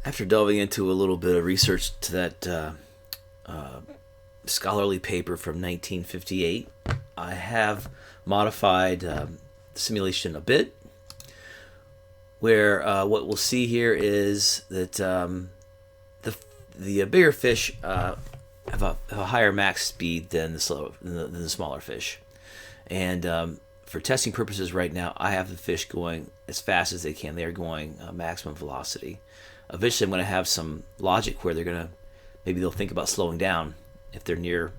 After delving into a little bit of research to that scholarly paper from 1958, I have modified the simulation a bit, where what we'll see here is that the bigger fish have a higher max speed than the smaller fish, and for testing purposes right now, I have the fish going as fast as they can. They are going maximum velocity. Eventually, I'm going to have some logic where maybe they'll think about slowing down if they're near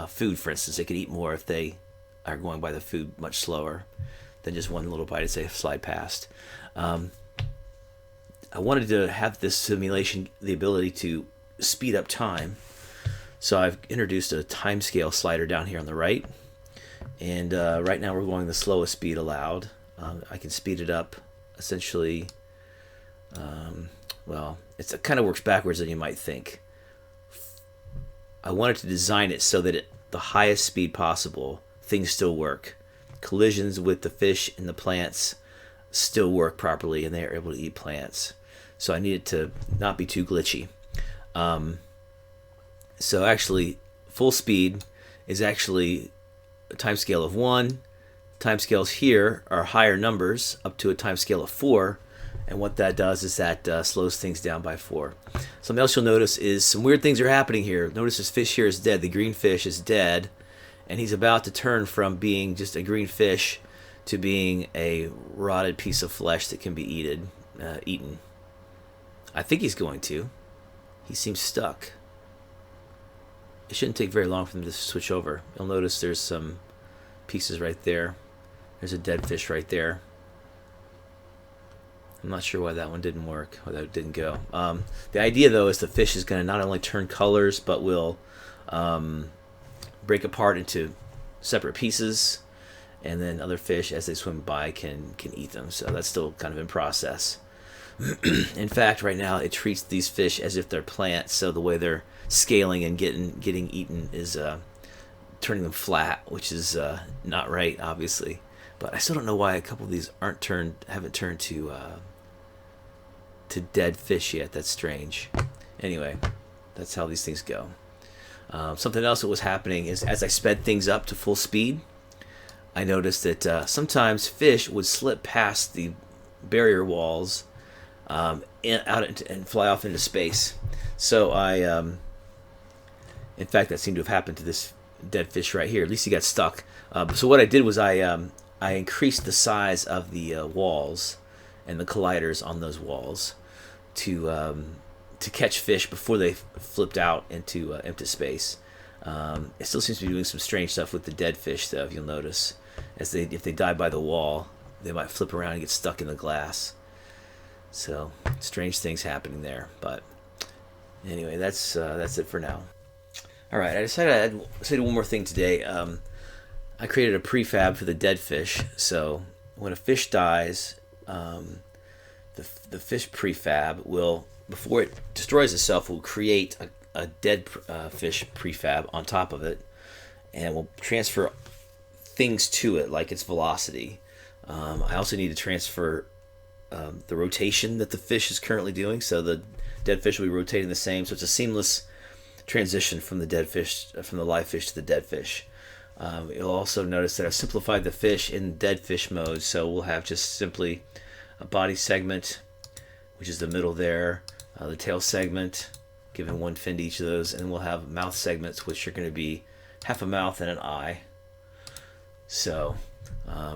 food, for instance. They could eat more if they are going by the food much slower than just one little bite as they slide past. I wanted to have this simulation the ability to speed up time, so I've introduced a timescale slider down here on the right, and right now we're going the slowest speed allowed. I can speed it up essentially. Well, it kind of works backwards than you might think. I wanted to design it so that at the highest speed possible, things still work. Collisions with the fish and the plants still work properly, and they are able to eat plants. So I needed to not be too glitchy. So actually, full speed is actually a timescale of 1. Timescales here are higher numbers, up to a timescale of 4. And what that does is that slows things down by 4. Something else you'll notice is some weird things are happening here. Notice this fish here is dead. The green fish is dead, and he's about to turn from being just a green fish to being a rotted piece of flesh that can be eaten. I think he's going to. He seems stuck. It shouldn't take very long for him to switch over. You'll notice there's some pieces right there. There's a dead fish right there. I'm not sure why that one didn't work, why that didn't go. The idea, though, is the fish is going to not only turn colors, but will break apart into separate pieces, and then other fish, as they swim by, can eat them. So that's still kind of in process. In fact, right now, it treats these fish as if they're plants, so the way they're scaling and getting eaten is turning them flat, which is not right, obviously. But I still don't know why a couple of these haven't turned to dead fish yet. That's strange. Anyway, that's how these things go. Something else that was happening is as I sped things up to full speed, I noticed that sometimes fish would slip past the barrier walls and fly off into space. So in fact, that seemed to have happened to this dead fish right here. At least he got stuck. So what I did was I increased the size of the walls and the colliders on those walls to catch fish before they flipped out into empty space. It still seems to be doing some strange stuff with the dead fish, though. If you'll notice, if they die by the wall, they might flip around and get stuck in the glass. So strange things happening there. But anyway, that's it for now. All right, I decided I'd say one more thing today. I created a prefab for the dead fish. So when a fish dies, the fish prefab will, before it destroys itself, will create a dead fish prefab on top of it, and will transfer things to it, like its velocity. I also need to transfer the rotation that the fish is currently doing, so the dead fish will be rotating the same. So it's a seamless transition from the live fish to the dead fish. You'll also notice that I've simplified the fish in dead fish mode, so we'll have just simply a body segment, which is the middle there, the tail segment, giving one fin to each of those, and we'll have mouth segments, which are going to be half a mouth and an eye. So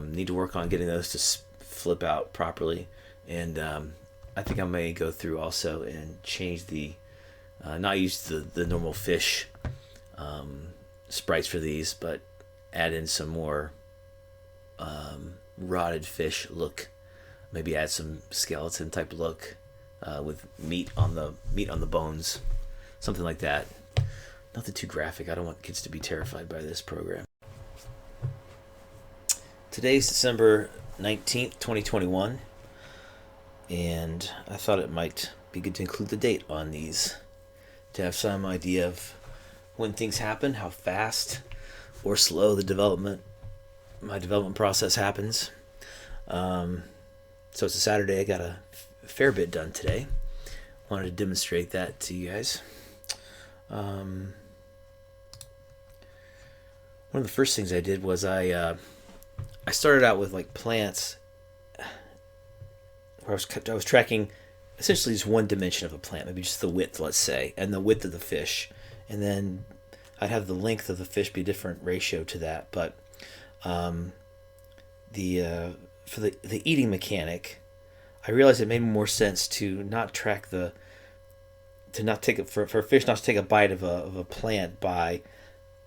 need to work on getting those to flip out properly, and I think I may go through also and change not use the normal fish sprites for these, but add in some more rotted fish look. Maybe add some skeleton type look with meat on the bones, something like that. Nothing too graphic. I don't want kids to be terrified by this program. Today's December 19th, 2021, and I thought it might be good to include the date on these to have some idea of when things happen, how fast or slow my development process happens. So it's a Saturday. I got a fair bit done today. wanted to demonstrate that to you guys. One of the first things I did was I started out with like plants where I was tracking essentially just one dimension of a plant, maybe just the width, let's say, and the width of the fish, and then I'd have the length of the fish be a different ratio to that. But for the eating mechanic, I realized it made more sense to not track for a fish not to take a bite of a plant by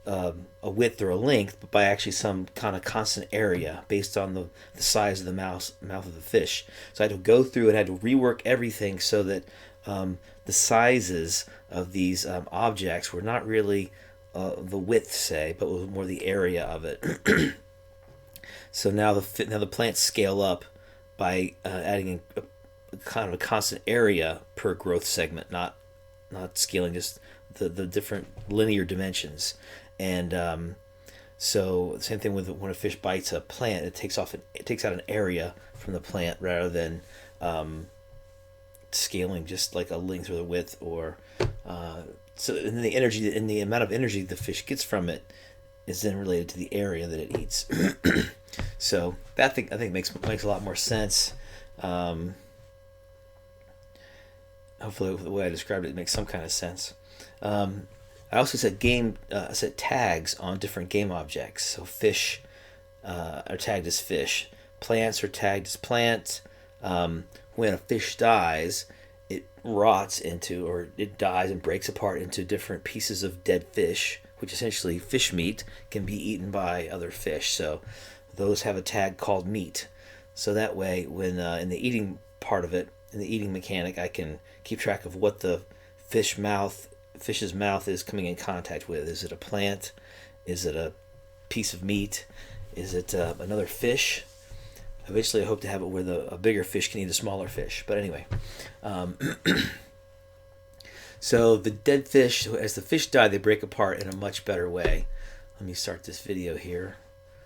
a width or a length, but by actually some kind of constant area based on the size of the mouth of the fish. So I had to go through and I had to rework everything so that the sizes of these objects were not really the width, say, but was more the area of it. So now the plants scale up by adding a kind of a constant area per growth segment, not scaling just the different linear dimensions. And so the same thing with when a fish bites a plant, it takes out an area from the plant rather than scaling just like a length or the width, or so. And the energy and the amount of energy the fish gets from it is then related to the area that it eats. So that I think makes a lot more sense. Hopefully, the way I described it makes some kind of sense. I also set tags on different game objects. So fish are tagged as fish. Plants are tagged as plant. When a fish dies, it rots into, or it dies and breaks apart into different pieces of dead fish, which essentially fish meat can be eaten by other fish. So those have a tag called meat. So that way, when in the eating part of it, in the eating mechanic, I can keep track of what the fish's mouth is coming in contact with. Is it a plant? Is it a piece of meat? Is it another fish? Eventually I hope to have it where a bigger fish can eat a smaller fish. But anyway, so the dead fish, as the fish die, they break apart in a much better way. Let me start this video here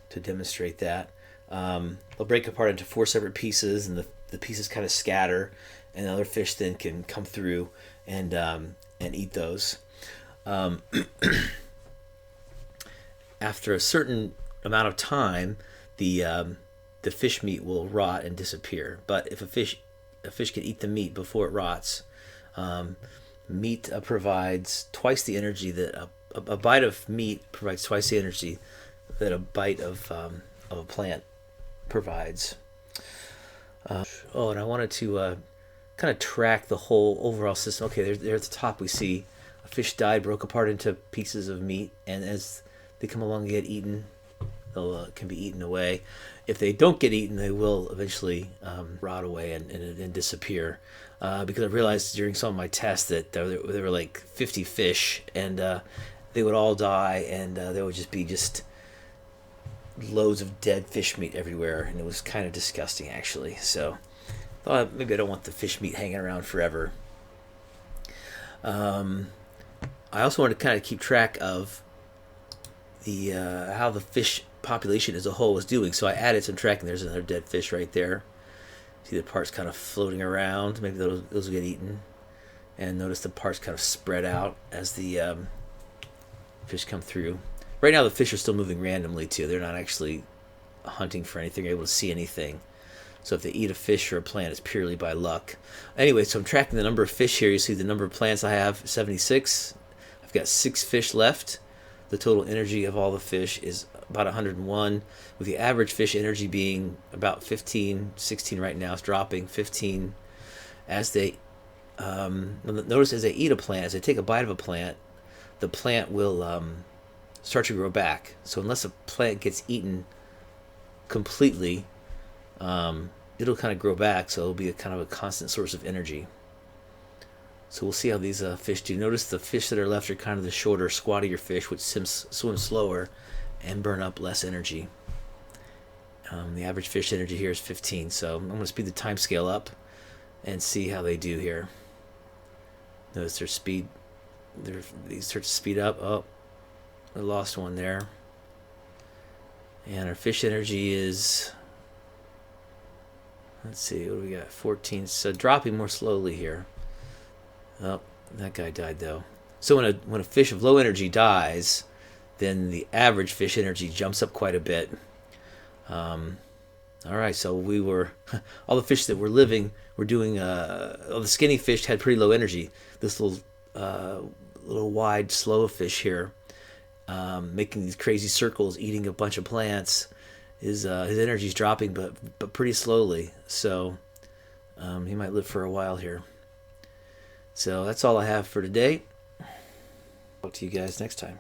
to demonstrate that. They'll break apart into 4 separate pieces, and the pieces kind of scatter, and other fish then can come through and eat those. After a certain amount of time, the fish meat will rot and disappear. But if a fish can eat the meat before it rots, meat provides twice the energy that a bite of meat provides twice the energy that a bite of a plant provides. And I wanted to kind of track the whole overall system. Okay, there at the top we see a fish died, broke apart into pieces of meat, and as they come along and get eaten, they can be eaten away. If they don't get eaten, they will eventually rot away and disappear. Because I realized during some of my tests that there were like 50 fish, and they would all die, and there would just be loads of dead fish meat everywhere, and it was kind of disgusting, actually. So I thought maybe I don't want the fish meat hanging around forever. I also want to kind of keep track of the how the fish population as a whole was doing. So I added some tracking. There's another dead fish right there. See the parts kind of floating around. Maybe those will get eaten. And notice the parts kind of spread out as the fish come through. Right now the fish are still moving randomly too. They're not actually hunting for anything, or able to see anything. So if they eat a fish or a plant, it's purely by luck. Anyway, so I'm tracking the number of fish here. You see the number of plants I have, 76. I've got 6 fish left. The total energy of all the fish is about 101, with the average fish energy being about 15, 16 right now. It's dropping 15 as they notice as they eat a plant, as they take a bite of a plant, the plant will start to grow back. So unless a plant gets eaten completely, it'll kind of grow back, so it'll be a kind of a constant source of energy. So we'll see how these fish do. Notice the fish that are left are kind of the shorter, squattier fish, which swim slower and burn up less energy. The average fish energy here is 15, so I'm going to speed the time scale up and see how they do here. Notice their speed. They start to speed up. Oh, I lost one there. And our fish energy is, let's see, what do we got? 14. So dropping more slowly here. Oh, that guy died though. So when a fish of low energy dies, then the average fish energy jumps up quite a bit. All right, so we were all the fish that were living were doing. All the skinny fish had pretty low energy. This little wide slow fish here, making these crazy circles, eating a bunch of plants. His energy's dropping, but pretty slowly. So he might live for a while here. So that's all I have for today. Talk to you guys next time.